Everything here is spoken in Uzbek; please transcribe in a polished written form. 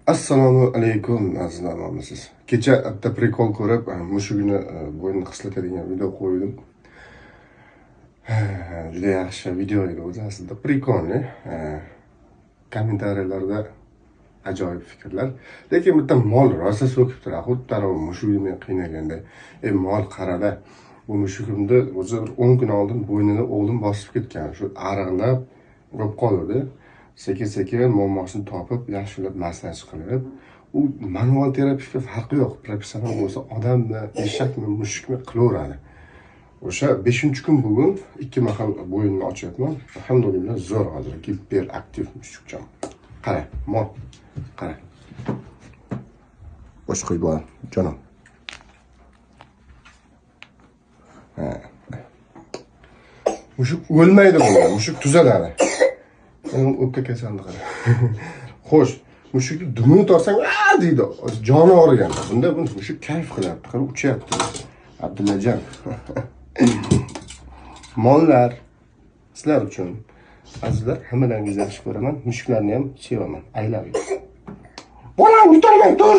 Assalomu alaykum aziz namoyisiz. Kecha bitta prikol ko'rib, mushugini bo'ynini qislatadigan video qo'ydim. Juda yaxshi video edi o'zi aslida. Prikolni kommentariyalarda ajoyib fikrlar. Lekin bitta mol rosa so'kib turadi. Xuddi mushugimni qiynaganda. Mol qarada. Bu mushugimni o'zi 10 kun oldin bo'ynini o'g'lim bosib ketgan. Shu ariqlab urib qoldi. Sekin muammosini topib, yaxshilab massaj qilib, u manual terapiyaga farqi yo'q. Professional bo'lsa odamni, eshakmi, mushukmi qilaveradi. O'sha 5-kun bugun 2 mahal bo'yinni ochyapman. Alhamdulillah zo'r hozir giperaktiv mushukcham. Qara, mol. Qara. Bosh qo'yib bor, jonim. Mushuk o'lmaydi bunga, mushuk tuzaladi. O'pka kasalni qara. Xo'sh, mushukni dumini torsang, "A" deydi. Joni og'rigan. Bunda bu mushuk kayf qilyapti, qarab uchyapti. Abdullajon. Mollar sizlar uchun azizlar, hammalaringizni yaxshi ko'raman. Mushuklarni ham sevaman. I love you. Bolam, yutolmang, tur.